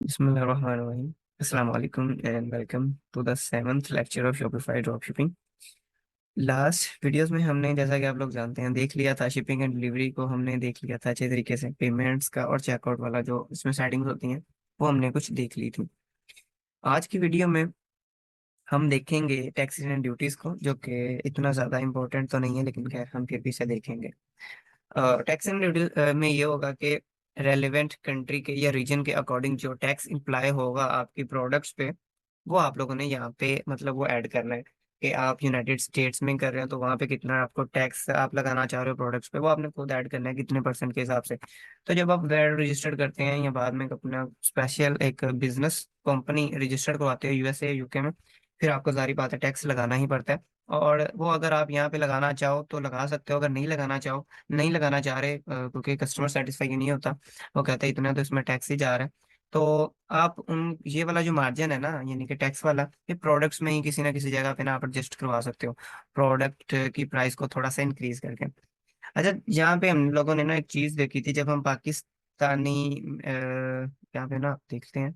Bismillahirrahmanirrahim. Assalamu alaikum and welcome to the seventh lecture of Shopify Dropshipping. Last videos में हमने जैसा कि आप लोग जानते हैं देख लिया था, शिपिंग एंड डिलीवरी को हमने देख लिया था अच्छे तरीके से। पेमेंट्स का और चेकआउट वाला जो इसमें सेटिंग्स होती हैं वो हमने कुछ देख ली थी। आज की वीडियो में हम देखेंगे टैक्सेस एंड ड्यूटीज को, जो कि इतना ज़्यादा इम्पोर्टेंट तो नहीं है, लेकिन खैर हम फिर भी इसे देखेंगे। टैक्स एंड ड्यूटी में ये होगा कि रेलिवेंट कंट्री के या रीजन के अकॉर्डिंग जो टैक्स इम्प्लाई होगा आपकी प्रोडक्ट्स पे, वो आप लोगों ने यहाँ पे मतलब वो ऐड करना है। कि आप यूनाइटेड स्टेट्स में कर रहे हो तो वहाँ पे कितना आपको टैक्स आप लगाना चाह रहे हो प्रोडक्ट्स पे, वो आपने खुद ऐड करना है कितने परसेंट के हिसाब से। तो जब आप वेट रजिस्टर्ड करते हैं या बाद में अपना स्पेशल एक बिजनेस कंपनी रजिस्टर्ड करवाते हो यूएसए यूके में, फिर आपको जारी बात है टैक्स लगाना ही पड़ता है। और वो अगर आप यहाँ पे लगाना चाहो तो लगा सकते हो, अगर नहीं लगाना चाहो, नहीं लगाना चाह रहे क्योंकि कस्टमर सेटिस्फाई नहीं होता, वो कहते हैं इतना तो इसमें टैक्स ही जा रहा है, तो आप उन ये वाला जो मार्जिन है ना, यानी कि टैक्स वाला, ये प्रोडक्ट्स में ही किसी ना किसी जगह पे ना आप एडजस्ट करवा सकते हो, प्रोडक्ट की प्राइस को थोड़ा सा इंक्रीज करके। अच्छा, यहाँ पे हम लोगों ने ना एक चीज देखी थी जब हम पाकिस्तानी यहाँ पे ना देखते हैं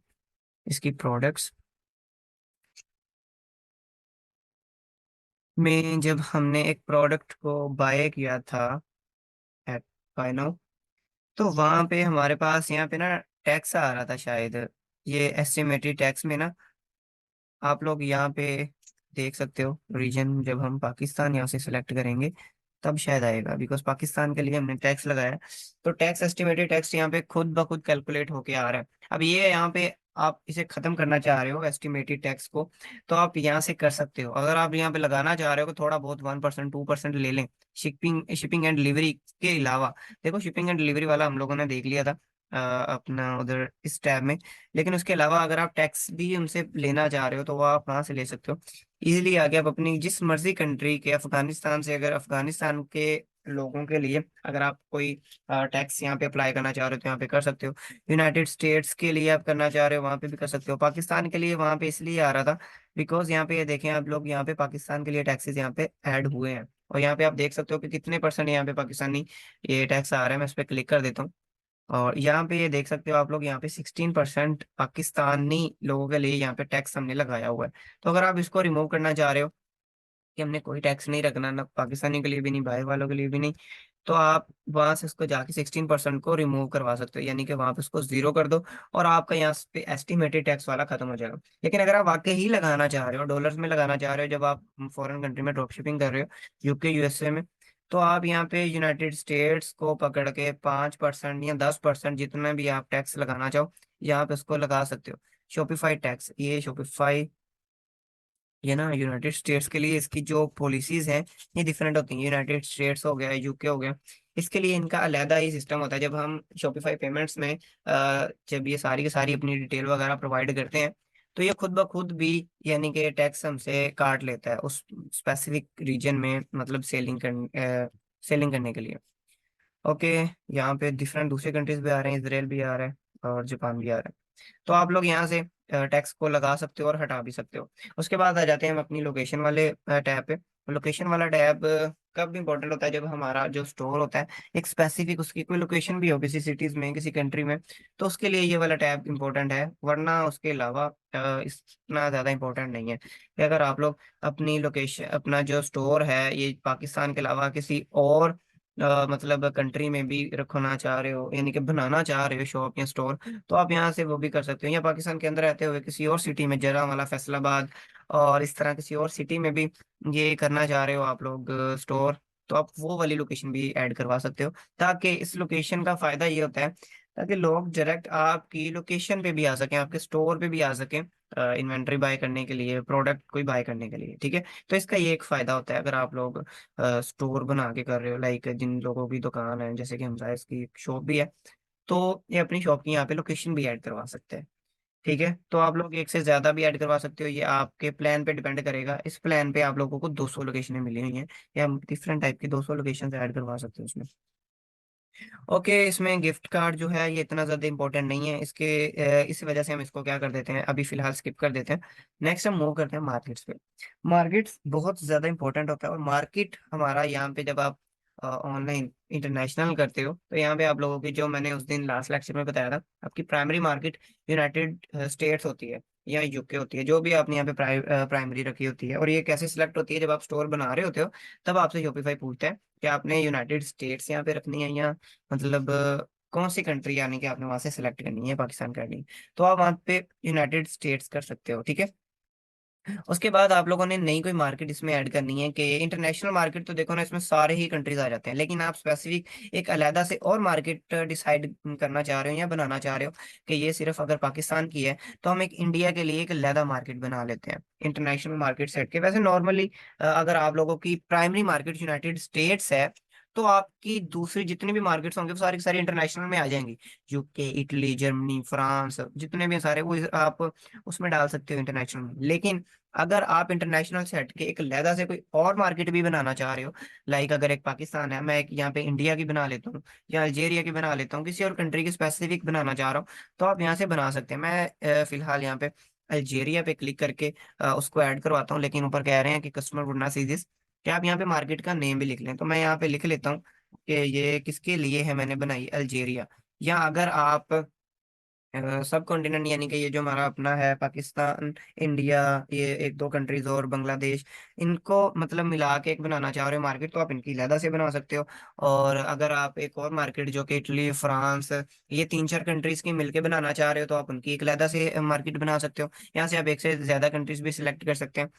इसकी प्रोडक्ट्स में, जब हमने एक प्रोडक्ट को बाय किया था एट बाय नाउ, तो वहां पे हमारे पास यहाँ पे ना टैक्स आ रहा था शायद। ये एस्टिमेटेड टैक्स में ना आप लोग यहाँ पे देख सकते हो रीजन, जब हम पाकिस्तान यहाँ से सिलेक्ट करेंगे तब शायद आएगा, बिकॉज पाकिस्तान के लिए हमने टैक्स लगाया है। तो टैक्स एस्टिमेटेड टैक्स यहाँ पे खुद ब खुद कैलकुलेट होके आ रहा है। अब ये यहाँ पे आप इसे खत्म करना चाह रहे हो एस्टिमेटेड टैक्स को, तो आप यहाँ से कर सकते हो। अगर आप यहाँ पे लगाना चाह रहे हो तो थोड़ा बहुत 1% 2% ले लें, शिपिंग एंड डिलीवरी के अलावा। देखो, शिपिंग एंड डिलीवरी वाला हम लोगों ने देख लिया था अपना उधर इस टैब में, लेकिन उसके अलावा अगर आप टैक्स भी उनसे लेना चाह रहे हो तो वो आप वहां से ले सकते हो इजीली। आगे आप अपनी जिस मर्जी कंट्री के, अफगानिस्तान से, अगर अफगानिस्तान के लोगों के लिए अगर आप कोई टैक्स यहाँ पे अप्लाई करना चाह रहे हो तो यहाँ पे कर सकते हो। यूनाइटेड स्टेट्स के लिए आप करना चाह रहे हो वहाँ पे भी कर सकते हो। पाकिस्तान के लिए वहाँ पे इसलिए आ रहा था बिकॉज यहाँ पे ये देखें आप लोग, यहाँ पे पाकिस्तान के लिए टैक्सेस यहाँ पे ऐड हुए हैं, और यहाँ पे आप देख सकते हो कि कितने परसेंट यहाँ पे पाकिस्तानी ये टैक्स आ रहा है। मैं इस पर क्लिक कर देता हूँ और यहाँ पे ये देख सकते हो आप लोग, यहाँ पे 16% पाकिस्तानी लोगों के लिए यहाँ पे टैक्स हमने लगाया हुआ है। तो अगर आप इसको रिमूव करना चाह रहे हो कि हमने कोई टैक्स नहीं रखना, ना पाकिस्तानी के लिए भी नहीं, बाहर वालों के लिए भी नहीं, तो आप वहां से इसको जाके 16% को रिमूव करवा सकते हो, यानी कि वहां पे उसको जीरो कर दो और आपका यहाँ पे एस्टिमेटेड टैक्स वाला खत्म हो जाएगा। लेकिन अगर आप वाकई ही लगाना चाह रहे हो, डॉलर्स में लगाना चाह रहे हो, जब आप फॉरेन कंट्री में ड्रॉप शिपिंग कर रहे हो यूके यूएसए में, तो आप यहाँ पे यूनाइटेड स्टेट्स को पकड़ के 5% या 10% जितना भी आप टैक्स लगाना चाहो यहाँ पे उसको लगा सकते हो। शॉपिफाई टैक्स, ये शॉपिफाई, ये ना यूनाइटेड स्टेट्स के लिए इसकी जो पॉलिसीज हैं ये डिफरेंट होती हैं। यूनाइटेड स्टेट्स हो गया, यूके हो गया, इसके लिए इनका अलहदा ही सिस्टम होता है। जब हम शॉपिफाई पेमेंट्स में जब ये सारी की सारी अपनी डिटेल वगैरह प्रोवाइड करते हैं, तो ये खुद ब खुद भी यानी कि टैक्स हमसे काट लेता है उस स्पेसिफिक रीजन में, मतलब सेलिंग करने के लिए। ओके, यहाँ पे डिफरेंट दूसरे कंट्रीज भी आ रहे हैं, इसराइल भी आ रहा है और जापान भी आ रहा है। तो आप लोग यहाँ से टैक्स को लगा सकते हो और हटा भी सकते हो। उसके बाद आ जाते हैं हम अपनी लोकेशन वाले टैब पे। लोकेशन वाला टैब कब इम्पोर्टेंट होता है? जब हमारा जो स्टोर होता है एक स्पेसिफिक, उसकी कोई लोकेशन भी हो किसी सिटीज में, किसी कंट्री में, तो उसके लिए ये वाला टैब इम्पोर्टेंट है, वरना उसके अलावा इतना ज़्यादा इम्पोर्टेंट नहीं है। कि अगर आप लोग अपनी लोकेशन, अपना जो स्टोर है ये पाकिस्तान के अलावा किसी और मतलब कंट्री में भी रखना चाह रहे हो, यानी कि बनाना चाह रहे हो शॉप या स्टोर, तो आप यहाँ से वो भी कर सकते हो। या पाकिस्तान के अंदर रहते हुए किसी और सिटी में, जरावाला, फैसलाबाद और इस तरह किसी और सिटी में भी ये करना चाह रहे हो आप लोग स्टोर, तो आप वो वाली लोकेशन भी ऐड करवा सकते हो। ताकि इस लोकेशन का फायदा ये होता है ताकि लोग डायरेक्ट आपकी लोकेशन पे भी आ सकें, आपके स्टोर पे भी आ सकें इन्वेंट्री बाय करने के लिए, प्रोडक्ट कोई बाय करने के लिए। ठीक है, तो इसका ये एक फायदा होता है अगर आप लोग स्टोर बना के कर रहे हो। लाइक जिन लोगों की दुकान है, जैसे कि हमसाइज की शॉप भी है, तो ये अपनी शॉप की यहाँ पे लोकेशन भी ऐड करवा सकते हैं। ठीक है, तो आप लोग एक से ज्यादा भी ऐड करवा सकते हो, ये आपके प्लान पे डिपेंड करेगा। इस प्लान पे आप लोगों को 200 लोकेशनें मिली हुई हैं, या डिफरेंट टाइप की 200 लोकेशन ऐड करवा सकते हो उसमें। ओके, इसमें गिफ्ट कार्ड जो है ये इतना ज़्यादा इंपॉर्टेंट नहीं है इसके, इस वजह से हम इसको क्या कर देते हैं, अभी फिलहाल स्किप कर देते हैं। नेक्स्ट हम मूव करते हैं मार्केट्स पे। मार्केट्स बहुत ज़्यादा इंपॉर्टेंट होता है, और मार्केट हमारा यहाँ पे जब आप ऑनलाइन इंटरनेशनल करते हो, तो यहाँ पे आप लोगों की, जो मैंने उस दिन लास्ट लेक्चर में बताया था, आपकी प्राइमरी मार्केट यूनाइटेड स्टेट्स होती है या यूके होती है, जो भी आपने यहाँ पे प्राइमरी रखी होती है। और ये कैसे सिलेक्ट होती है, जब आप स्टोर बना रहे होते हो तब आपसे शॉपिफाई पूछता है कि आपने यूनाइटेड स्टेट्स यहाँ पे रखनी है, या मतलब कौन सी कंट्री, यानी कि आपने वहां से सिलेक्ट करनी है, पाकिस्तान करनी है, तो आप वहां पे यूनाइटेड स्टेट्स कर सकते हो। ठीक है। उसके बाद आप लोगों ने नई कोई मार्केट इसमें ऐड करनी है, कि इंटरनेशनल मार्केट तो देखो ना, इसमें सारे ही कंट्रीज आ जाते हैं, लेकिन आप स्पेसिफिक एक अलहदा से और मार्केट डिसाइड करना चाह रहे हो या बनाना चाह रहे हो कि ये सिर्फ अगर पाकिस्तान की है, तो हम एक इंडिया के लिए एक अलहदा मार्केट बना लेते हैं इंटरनेशनल मार्केट सेट के। वैसे नॉर्मली अगर आप लोगों की प्राइमरी मार्केट यूनाइटेड स्टेट्स है, तो आपकी दूसरी जितनी भी मार्केट्स होंगे वो सारी की सारी इंटरनेशनल में आ जाएंगी। यूके, इटली, जर्मनी, फ्रांस, जितने भी सारे वो आप उसमें डाल सकते हो इंटरनेशनल में। लेकिन अगर आप इंटरनेशनल से हट के एक लहदा से कोई और मार्केट भी बनाना चाह रहे हो, लाइक अगर एक पाकिस्तान है, मैं एक यहाँ पे इंडिया की बना लेता हूँ या अल्जेरिया की बना लेता हूँ, किसी और कंट्री की स्पेसिफिक बनाना चाह रहा हूँ, तो आप यहाँ से बना सकते हैं। मैं फिलहाल यहाँ पे अल्जेरिया पे क्लिक करके उसको ऐड करवाता हूँ, लेकिन ऊपर कह रहे हैं कि customer would not see this, कि आप यहाँ पे मार्केट का नेम भी लिख लें। तो मैं यहाँ पे लिख लेता हूँ कि ये किसके लिए है, मैंने बनाई अल्जेरिया। या अगर आप सब कॉन्टिनेंट, यानी कि ये जो हमारा अपना है पाकिस्तान, इंडिया, ये एक दो कंट्रीज और बांग्लादेश, इनको मतलब मिला के एक बनाना चाह रहे हो मार्केट, तो आप इनकी अलहदा से बना सकते हो। और अगर आप एक और मार्केट जो कि इटली, फ्रांस, ये तीन चार कंट्रीज की मिलके बनाना चाह रहे हो, तो आप उनकी एक अलहदा से मार्केट बना सकते हो। यहाँ से आप एक से ज्यादा कंट्रीज भी सिलेक्ट कर सकते हैं।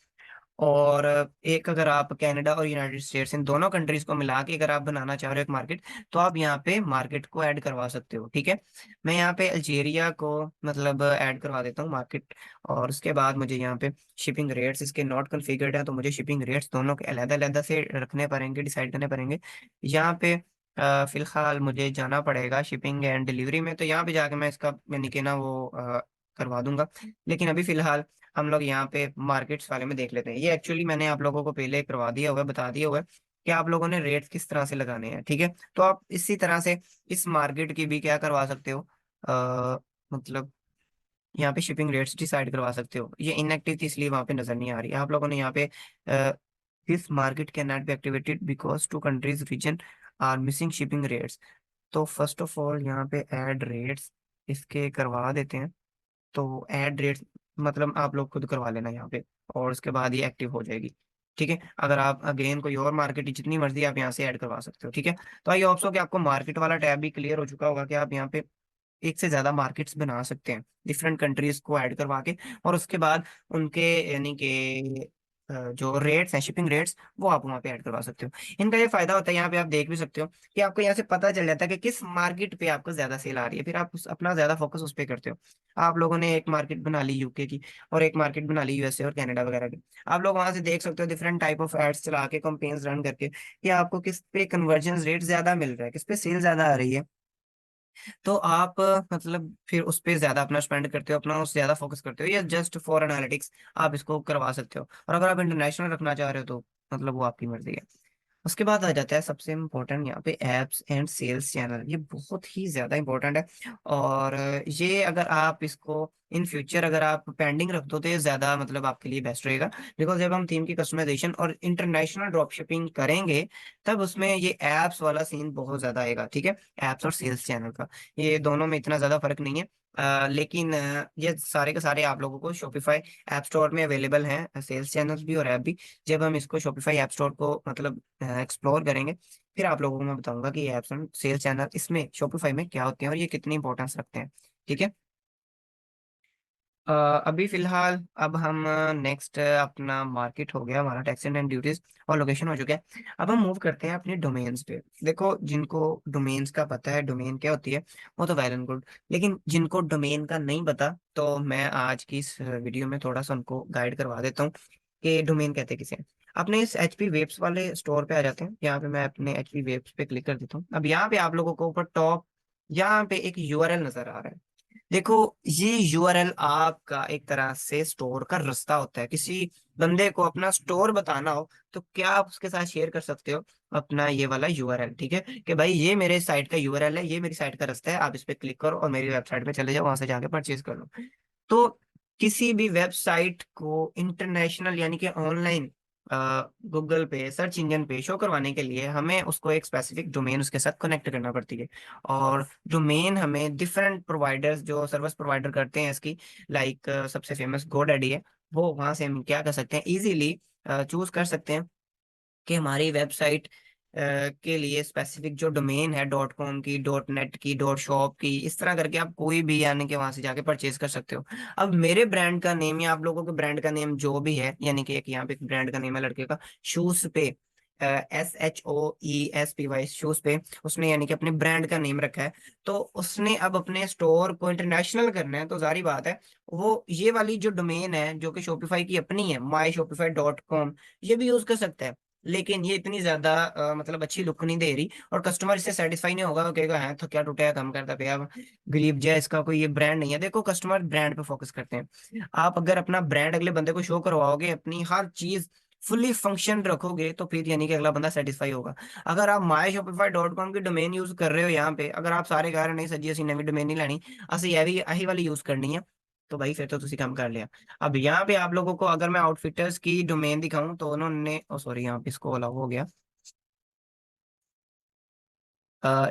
और एक अगर आप कनाडा और यूनाइटेड स्टेट्स, इन दोनों कंट्रीज को मिला के अगर आप बनाना चाह रहे हो एक मार्केट, तो आप यहाँ पे मार्केट को ऐड करवा सकते हो। ठीक है। मैं यहाँ पे अल्जीरिया को मतलब ऐड करवा देता हूँ मार्केट। और उसके बाद मुझे यहाँ पे शिपिंग रेट्स इसके नॉट कॉन्फ़िगर्ड है, तो मुझे शिपिंग रेट्स दोनों के अलग-अलग से रखने पड़ेंगे, डिसाइड करने पड़ेंगे। यहाँ पे फिलहाल मुझे जाना पड़ेगा शिपिंग एंड डिलीवरी में, तो यहाँ पे जाके मैं इसका यानी कि ना वो करवा दूंगा। लेकिन अभी फिलहाल हम लोग यहाँ पे मार्केट्स वाले में देख लेते हैं। ये एक्चुअली मैंने आप लोगों को पहले करवा दिया हुआ है, बता दिया हुआ है कि आप लोगों ने रेट्स किस तरह से लगाने हैं। ठीक है। तो आप इसी तरह से इस मार्केट की भी क्या करवा सकते हो, मतलब यहाँ पे शिपिंग रेट्स डिसाइड करवा सकते हो। ये इनएक्टिव थी इसलिए वहां पे नजर नहीं आ रही। आप लोगों ने यहाँ पे this market can not be activated because two countries region are missing shipping rates. तो फर्स्ट ऑफ ऑल यहाँ पे ऐड रेट्स इसके करवा देते हैं। तो ऐड रेट्स मतलब आप लोग खुद करवा लेना यहाँ पे, और उसके बाद ये एक्टिव हो जाएगी। ठीक है। अगर आप अगेन कोई और मार्केट जितनी मर्जी आप यहाँ से ऐड करवा सकते हो। ठीक है। तो आई होप सो कि आपको मार्केट वाला टैब भी क्लियर हो चुका होगा, कि आप यहाँ पे एक से ज्यादा मार्केट्स बना सकते हैं डिफरेंट कंट्रीज को ऐड करवा के। और उसके बाद उनके यानी कि जो रेट्स हैं, शिपिंग रेट्स, वो आप वहाँ पे ऐड करवा सकते हो। इनका ये फायदा होता है, यहाँ पे आप देख भी सकते हो कि आपको यहाँ से पता चल जाता है कि किस मार्केट पे आपको ज्यादा सेल आ रही है, फिर आप अपना ज्यादा फोकस उस पे करते हो। आप लोगों ने एक मार्केट बना ली यूके की, और एक मार्केट बना ली यूएसए और कनाडा वगैरह की। आप लोग वहां से देख सकते हो डिफरेंट टाइप ऑफ एड्स चला के, कंपेन्स रन करके, कि आपको किस पे कन्वर्जन रेट ज्यादा मिल रहा है, किस पे सेल ज्यादा आ रही है। तो आप मतलब फिर उस पे ज्यादा अपना स्पेंड करते हो, अपना उस ज्यादा फोकस करते हो, या जस्ट फॉर एनालिटिक्स आप इसको करवा सकते हो। और अगर आप इंटरनेशनल रखना चाह रहे हो, तो मतलब वो आपकी मर्जी है। उसके बाद आ जाता है सबसे इम्पोर्टेंट यहाँ पे एप्स एंड सेल्स चैनल। ये बहुत ही ज्यादा इंपॉर्टेंट है। और ये अगर आप इसको इन फ्यूचर अगर आप पेंडिंग रख दो, तो ये ज्यादा मतलब आपके लिए बेस्ट रहेगा। बिकॉज जब हम थीम की कस्टमाइजेशन और इंटरनेशनल ड्रॉप शिपिंग करेंगे, तब उसमें ये एप्स वाला सीन बहुत ज्यादा आएगा। ठीक है। एप्स और सेल्स चैनल का, ये दोनों में इतना ज्यादा फर्क नहीं है। लेकिन ये सारे के सारे आप लोगों को शॉपिफाई ऐप स्टोर में अवेलेबल हैं, सेल्स चैनल्स भी और ऐप भी। जब हम इसको शॉपिफाई ऐप स्टोर को मतलब एक्सप्लोर करेंगे, फिर आप लोगों को मैं बताऊंगा कि ये एप्स एंड सेल्स चैनल इसमें शॉपिफाई में क्या होते हैं और ये कितनी इंपॉर्टेंस रखते हैं। ठीक है। अ, अभी फिलहाल अब हम नेक्स्ट अपना मार्केट हो गया हमारा, टैक्स एंड ड्यूटीज और लोकेशन हो चुका है। अब हम मूव करते हैं अपने डोमेन्स पे। देखो, जिनको डोमेन्स का पता है डोमेन क्या होती है, वो तो वेल एंड गुड। लेकिन जिनको डोमेन का नहीं पता, तो मैं आज की इस वीडियो में थोड़ा सा उनको गाइड करवा देता हूँ कि डोमेन कहते किसे हैं। अपने इस एच पी वेब्स वाले स्टोर पे आ जाते हैं। यहाँ पे मैं अपने एच पी वेब्स पे क्लिक कर देता हूँ। अब यहाँ पे आप लोगों को ऊपर टॉप यहाँ पे एक यूआरएल नजर आ रहा है। देखो, ये यूआरएल आपका एक तरह से स्टोर का रास्ता होता है। किसी बंदे को अपना स्टोर बताना हो, तो क्या आप उसके साथ शेयर कर सकते हो अपना ये वाला यूआरएल। ठीक है, कि भाई ये मेरे साइट का यूआरएल है, ये मेरी साइट का रास्ता है, आप इस पे क्लिक करो और मेरी वेबसाइट पे चले जाओ, वहां से जाके परचेज कर लो। तो किसी भी वेबसाइट को इंटरनेशनल यानी कि ऑनलाइन गूगल पे सर्च इंजन पे शो करवाने के लिए हमें उसको एक स्पेसिफिक डोमेन उसके साथ कनेक्ट करना पड़ती है। और डोमेन हमें डिफरेंट प्रोवाइडर्स जो सर्विस प्रोवाइडर करते हैं इसकी, लाइक सबसे फेमस गोडैडी है, वो वहां से हम क्या कर सकते हैं, इजीली चूज कर सकते हैं कि हमारी वेबसाइट के लिए स्पेसिफिक जो डोमेन है डॉट कॉम की, डॉट नेट की, डॉट शॉप की, इस तरह करके आप कोई भी यानी कि वहां से जाके परचेज कर सकते हो। अब मेरे ब्रांड का नेम या आप लोगों के ब्रांड का नेम जो भी है, यानी कि एक यहाँ पे एक ब्रांड का नेम है लड़के का, शूज पे, SHOESPY, शूज पे उसने यानी कि अपने ब्रांड का नेम रखा है। तो उसने अब अपने स्टोर को इंटरनेशनल करना है, तो जारी बात है वो ये वाली जो डोमेन है जो कि शॉपिफाई की अपनी है, myshopify.com, ये भी यूज कर सकता है। लेकिन ये इतनी ज्यादा मतलब अच्छी लुक नहीं दे रही, और कस्टमर इससे सेटिस्फाई नहीं होगा, वो कहेगा है तो क्या टूटेगा, कम करता पे अब गरीब जय, इसका कोई ये ब्रांड नहीं है। देखो कस्टमर ब्रांड पे फोकस करते हैं। आप अगर अपना ब्रांड अगले बंदे को शो करवाओगे, अपनी हर चीज फुल्ली फंक्शन रखोगे, तो फिर यानी कि अगला बंदा सेटिस्फाई होगा। अगर आप myshopify.com की डोमेन यूज कर रहे हो यहाँ पे, अगर आप सारे कह रहे हो नहीं सर जी ਅਸੀਂ नवी डोमेन नहीं ਲੈਣੀ, ਅਸੀਂ यही वाली यूज करनी है, तो भाई फिर तो तुसी काम कर लिया। अब यहाँ पे आप लोगों को अगर मैं आउटफिटर्स की डोमेन दिखाऊं तो उन्होंने, ओ सॉरी, यहाँ पे इसको अलाउ हो गया।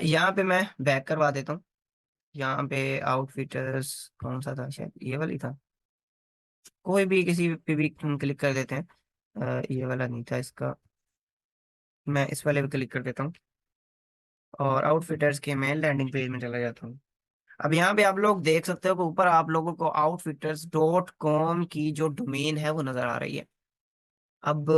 यहाँ पे मैं बैक करवा देता हूँ। यहाँ पे आउटफिटर्स कौन सा था, शायद ये वाली था, कोई भी किसी पे भी क्लिक कर देते हैं। ये वाला नहीं था इसका, मैं इस वाले पे क्लिक कर देता हूँ, और आउटफिटर्स के मैं लैंडिंग पेज में चला जाता हूँ। अब यहाँ पे आप लोग देख सकते हो कि ऊपर आप लोगों को outfitters.com की जो डोमेन है वो नजर आ रही है। अब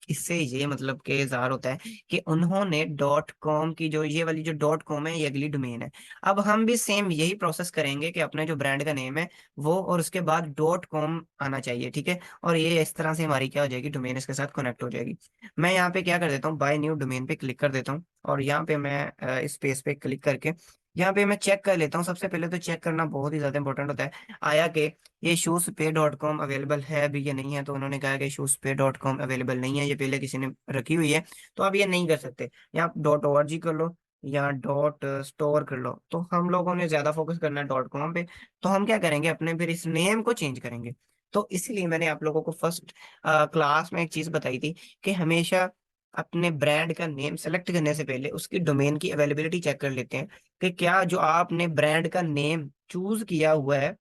इससे ये मतलब के इज़हार होता है कि उन्होंने डॉट कॉम की जो ये वाली जो डॉट कॉम है, ये अगली डोमेन है। अब हम भी सेम यही प्रोसेस करेंगे कि अपने जो ब्रांड का नेम है वो, और उसके बाद डॉट कॉम आना चाहिए, ठीक है। और ये इस तरह से हमारी क्या हो जाएगी, डोमेन इसके साथ कनेक्ट हो जाएगी। मैं यहाँ पे क्या कर देता हूँ, बाय न्यू डोमेन पे क्लिक कर देता हूँ, और यहाँ पे मैं इस पेज पे क्लिक करके यहाँ पे मैं चेक कर लेता हूँ। सबसे पहले तो चेक करना बहुत ही ज्यादा इंपॉर्टेंट होता है, आया कि ये शूज पे डॉट कॉम अवेलेबल है अभी या नहीं है। तो उन्होंने कहा कि शूज पे डॉट कॉम अवेलेबल नहीं है, ये पहले किसी ने रखी हुई है, तो आप ये नहीं कर सकते। या आप डॉट ORG कर लो, या डॉट स्टोर कर लो। तो हम लोगों ने ज्यादा फोकस करना है डॉट कॉम पे, तो हम क्या करेंगे, अपने फिर इस नेम को चेंज करेंगे। तो इसलिए मैंने आप लोगों को फर्स्ट क्लास में एक चीज बताई थी कि हमेशा अपने ब्रांड का नेम सेलेक्ट करने से पहले उसकी डोमेन की अवेलेबिलिटी चेक कर लेते हैं कि क्या जो आपने ब्रांड का नेम चूज किया हुआ है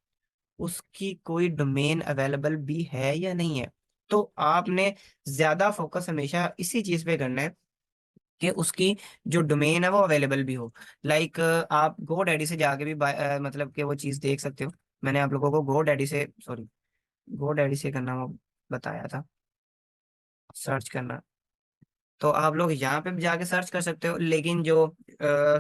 उसकी कोई डोमेन अवेलेबल भी है या नहीं है। तो आपने ज्यादा फोकस हमेशा इसी चीज पे करना है कि उसकी जो डोमेन है वो अवेलेबल भी हो। लाइक आप गो डैडी से जाके भी मतलब कि वो चीज देख सकते हो। मैंने आप लोगों को गो डैडी से, सॉरी, गो डैडी से करना वो बताया था, सर्च करना। तो आप लोग यहाँ पे भी जाके सर्च कर सकते हो, लेकिन जो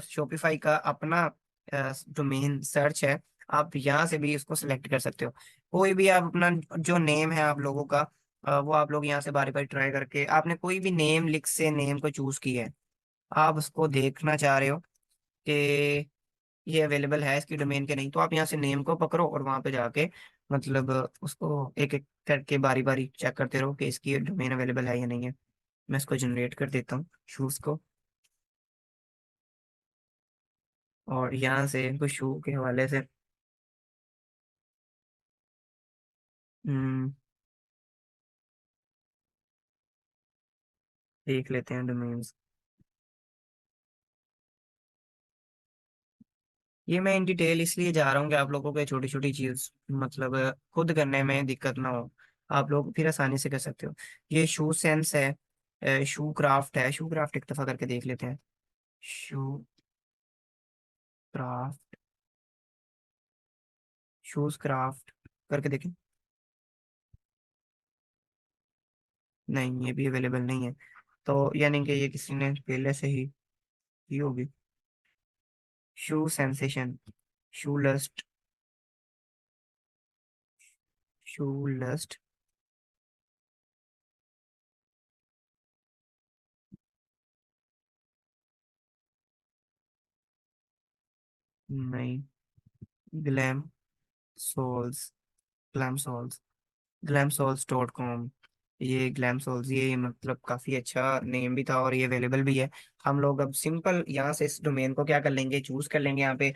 शॉपिफाई का अपना डोमेन सर्च है, आप यहाँ से भी उसको सिलेक्ट कर सकते हो। कोई भी आप अपना जो नेम है आप लोगों का, वो आप लोग यहाँ से बारी बारी ट्राई करके, आपने कोई भी नेम लिख से नेम को चूज किया है, आप उसको देखना चाह रहे हो कि ये अवेलेबल है इसकी डोमेन के नहीं, तो आप यहाँ से नेम को पकड़ो और वहां पे जाके मतलब उसको एक एक करके बारी बारी चेक करते रहो कि इसकी डोमेन अवेलेबल है या नहीं है। मैं इसको जनरेट कर देता हूँ शूज को, और यहाँ से इनको शू के हवाले से हम्म, देख लेते हैं डोमेन्स। ये मैं इन डिटेल इसलिए जा रहा हूँ कि आप लोगों को छोटी छोटी चीज मतलब खुद करने में दिक्कत ना हो, आप लोग फिर आसानी से कर सकते हो। ये शू सेंस है, शू क्राफ्ट है, शू क्राफ्ट एक दफा करके देख लेते हैं। शू क्राफ्ट, शूज क्राफ्ट करके देखें। नहीं, ये भी अवेलेबल नहीं है, तो यानी कि ये किसी ने पहले से ही की होगी। Shoe sensation, shoe lust, shoe lust, नहीं, glam souls, glam souls, glamsouls.com, ये ग्लैम सोल्स, ये मतलब काफी अच्छा नेम भी था और ये अवेलेबल भी है। हम लोग अब सिंपल यहाँ से इस डोमेन को क्या कर लेंगे, चूज कर लेंगे यहाँ पे,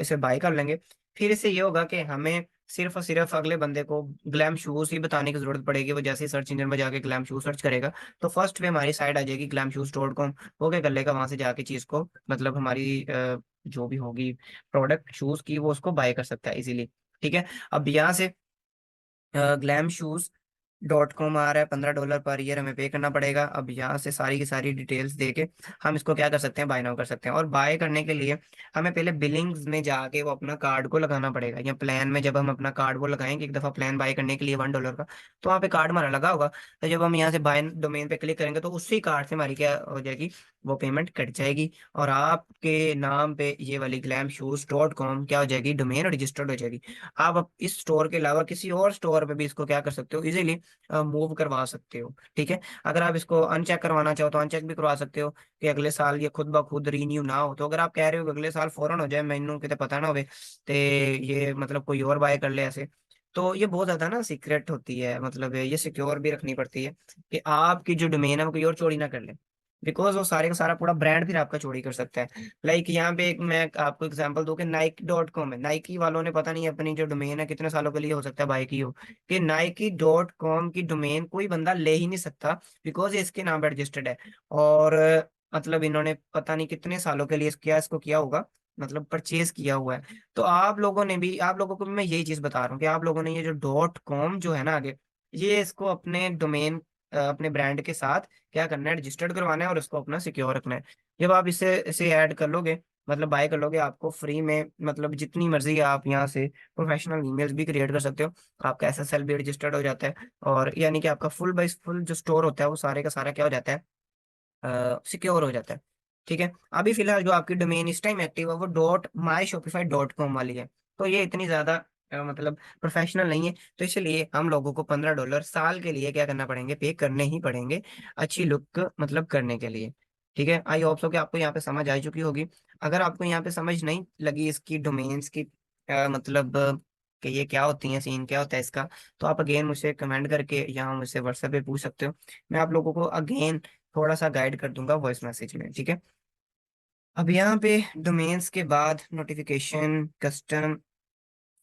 इसे बाय कर लेंगे। फिर इससे ये होगा कि हमें सिर्फ और सिर्फ अगले बंदे को ग्लैम शूज ही बताने की जरूरत पड़ेगी। वो जैसे ही सर्च इंजन में जाके ग्लैम शूज सर्च करेगा तो फर्स्ट पे हमारी साइड आ जाएगी glamshoes.com। वो क्या कर लेगा, वहां से जाके चीज को मतलब हमारी जो भी होगी प्रोडक्ट शूज की, वो उसको बाय कर सकता है इजीली। ठीक है। अब यहाँ से glamshoes.com आ रहा है, $15 पर ईयर हमें पे करना पड़ेगा। अब यहाँ से सारी की सारी डिटेल्स देके हम इसको क्या कर सकते हैं, बाय नाउ कर सकते हैं। और बाय करने के लिए हमें पहले बिलिंग्स में जाके वो अपना कार्ड को लगाना पड़ेगा, या प्लान में जब हम अपना कार्ड वो लगाएंगे एक दफा प्लान बाय करने के लिए $1 का, तो वहाँ पे कार्ड हमारा लगा होगा। तो जब हम यहाँ से बाय डोमेन पे क्लिक करेंगे तो उसी कार्ड से हमारी क्या हो जाएगी, वो पेमेंट कट जाएगी और आपके नाम पे ये वाली glamshoes.com क्या हो जाएगी, डोमेन रजिस्टर्ड हो जाएगी। आप अब इस स्टोर के अलावा किसी और स्टोर पे भी इसको क्या कर सकते हो, इजीली मूव करवा सकते हो। ठीक है। अगर आप इसको अनचेक करवाना चाहो तो अनचेक भी करवा सकते हो कि अगले साल ये खुद ब खुद रीन्यू ना हो। तो अगर आप कह रहे हो कि अगले साल फौरन हो जाए, मैनू कितने पता ना होवे ते ये मतलब कोई और बाय कर ले ऐसे, तो ये बहुत ज्यादा ना सीक्रेट होती है, मतलब ये सिक्योर भी रखनी पड़ती है कि आपकी जो डोमेन है वो कोई और चोरी ना कर ले। बिकॉज वो सारे का सारा पूरा ब्रांड फिर आपका चोरी कर सकता है। लाइक यहाँ पे एक मैं आपको एग्जांपल दूं कि नाइक.com है, नाइकी वालों ने पता नहीं अपनी जो डोमेन है कितने सालों के लिए हो सकता है बाय की हो, कि नाइकी.com की डोमेन कोई बंदा ले ही नहीं सकता, बिकॉज ये इसके नाम पे रजिस्टर्ड है। और मतलब इन्होंने पता नहीं कितने सालों के लिए इसको किया होगा, मतलब परचेज किया हुआ है। तो आप लोगों ने भी, आप लोगों को भी मैं यही चीज बता रहा हूँ कि आप लोगों ने ये जो .com जो है ना आगे, ये इसको अपने डोमेन अपने ब्रांड के साथ क्या करना है, रजिस्टर्ड करवाना है और उसको अपना सिक्योर रखना है। जब आप इसे ऐड कर लोगे, मतलब बाय कर लोगे, आपको फ्री में मतलब जितनी मर्जी आप यहाँ से प्रोफेशनल ईमेल्स भी क्रिएट कर सकते हो। आपका SSL भी रजिस्टर्ड हो जाता है, और यानी कि आपका फुल बाय फुल जो स्टोर होता है वो सारे का सारा क्या हो जाता है, सिक्योर हो जाता है। ठीक है। अभी फिलहाल जो आपकी डोमेन इस टाइम एक्टिव है वो .myshopify.com वाली है। तो ये इतनी ज्यादा मतलब प्रोफेशनल नहीं है, तो इसलिए हम लोगों को $15 साल के लिए क्या करना पड़ेंगे, पे करने ही पड़ेंगे, अच्छी लुक मतलब करने के लिए। ठीक है। आई होप सो कि आपको यहाँ पे समझ आ चुकी होगी। अगर आपको यहाँ पे समझ नहीं लगी इसकी डोमेन्स की मतलब कि ये क्या होती है, सीन क्या होता है इसका, तो आप अगेन मुझसे कमेंट करके यहाँ मुझसे व्हाट्सएप पे पूछ सकते हो। मैं आप लोगों को अगेन थोड़ा सा गाइड कर दूंगा वॉइस मैसेज में। ठीक है। अब यहाँ पे डोमेन्स के बाद notification, custom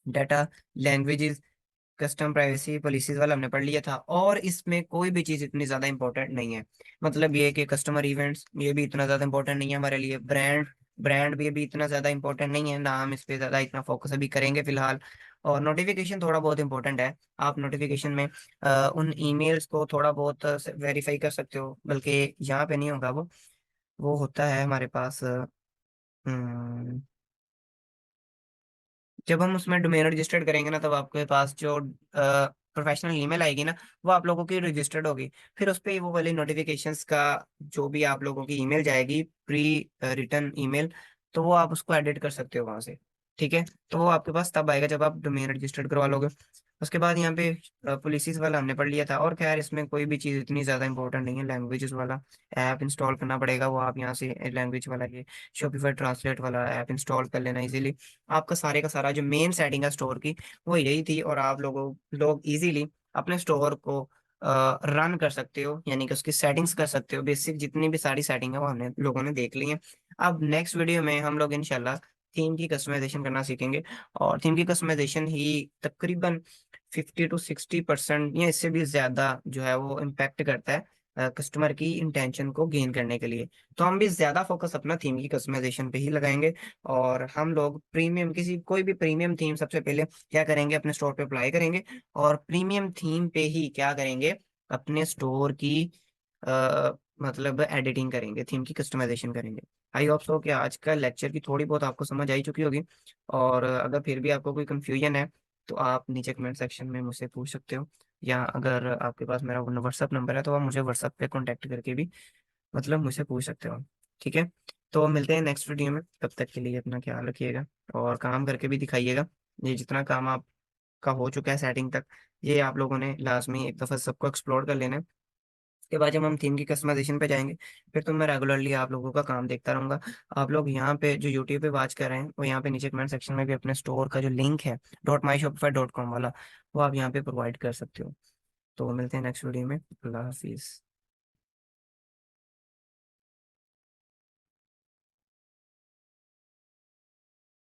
data, languages, custom privacy policies वाला हमने पढ़ लिया था, और इसमें कोई भी चीज इतनी ज्यादा इंपॉर्टेंट नहीं है। मतलब ये कि कस्टमर इवेंट्स ये भी इतना ज्यादा इंपॉर्टेंट नहीं है हमारे लिए। ब्रांड ब्रांड भी अभी इतना ज्यादा इंपॉर्टेंट नहीं है ना, हम इस पे ज्यादा इतना फोकस अभी करेंगे फिलहाल। और नोटिफिकेशन थोड़ा बहुत इंपॉर्टेंट है। आप नोटिफिकेशन में उन ईमेल्स को थोड़ा बहुत वेरीफाई कर सकते हो, बल्कि यहाँ पे नहीं होगा वो होता है हमारे पास हम्म, जब हम उसमें डोमेन रजिस्टर्ड करेंगे ना, तब आपके पास जो प्रोफेशनल ईमेल आएगी ना, वो आप लोगों की रजिस्टर्ड होगी। फिर उस पे वो वाली नोटिफिकेशंस का जो भी आप लोगों की ईमेल जाएगी, प्री रिटर्न ईमेल, तो वो आप उसको एडिट कर सकते हो वहां से। ठीक है। तो वो आपके पास तब आएगा जब आप डोमेन रजिस्टर्ड करवा लोगे। उसके बाद यहाँ पे पॉलिसीज वाला हमने पढ़ लिया था, और खैर इसमें कोई भी चीज़ इतनी ज़्यादा इंपॉर्टेंट नहीं है। लैंग्वेजेस वाला ऐप इंस्टॉल करना पड़ेगा, वो आप यहाँ से लैंग्वेज वाला ये शॉपिफाई ट्रांसलेट वाला ऐप इंस्टॉल कर लेना इजीली। आपका सारे का सारा जो मेन सेटिंग है स्टोर की, वो यही थी, और आप लोग इजीली अपने स्टोर को रन कर सकते हो, यानी कि उसकी सेटिंग्स कर सकते हो। बेसिक जितनी भी सारी सेटिंग है वो हमने लोगों ने देख ली है। अब नेक्स्ट वीडियो में हम लोग इंशाल्लाह थीम की कस्टमाइजेशन करना सीखेंगे। और थीम की कस्टमाइजेशन ही तकरीबन 50 to 60% या इससे भी ज्यादा जो है वो इम्पेक्ट करता है कस्टमर की इंटेंशन को गेन करने के लिए। तो हम भी ज्यादा फोकस अपना थीम की कस्टमाइजेशन पे ही लगाएंगे। और हम लोग प्रीमियम किसी कोई भी प्रीमियम थीम सबसे पहले क्या करेंगे, अपने स्टोर पे अप्लाई करेंगे, और प्रीमियम थीम पे ही क्या करेंगे, अपने स्टोर की मतलब एडिटिंग करेंगे, थीम की कस्टमाइजेशन करेंगे। आई होप सो कि आज का लेक्चर की थोड़ी बहुत आपको समझ आई चुकी होगी। और अगर फिर भी आपको कोई कंफ्यूजन है तो आप नीचे कमेंट सेक्शन में मुझसे पूछ सकते हो, या अगर आपके पास मेरा व्हाट्सअप नंबर है तो आप मुझे व्हाट्सअप पे कांटेक्ट करके भी मतलब मुझसे पूछ सकते हो। ठीक है। तो मिलते हैं नेक्स्ट वीडियो में, तब तक के लिए अपना ख्याल रखिएगा और काम करके भी दिखाइएगा। ये जितना काम आपका हो चुका है सेटिंग तक, ये आप लोगों ने लाजमी एक दफ़ा सबको एक्सप्लोर कर लेना है। उसके बाद जब हम थीम की कस्टमाइजेशन पे जाएंगे, फिर तो मैं रेगुलरली आप लोगों का काम देखता रहूंगा। आप लोग यहाँ पे जो यूट्यूब पे वॉच कर रहे हैं, वो यहाँ पे नीचे कमेंट सेक्शन में भी अपने स्टोर का जो लिंक है .myshopify.com वाला, वो आप यहाँ पे प्रोवाइड कर सकते हो। तो मिलते हैं नेक्स्ट वीडियो में। अल्लाह हाफिज़।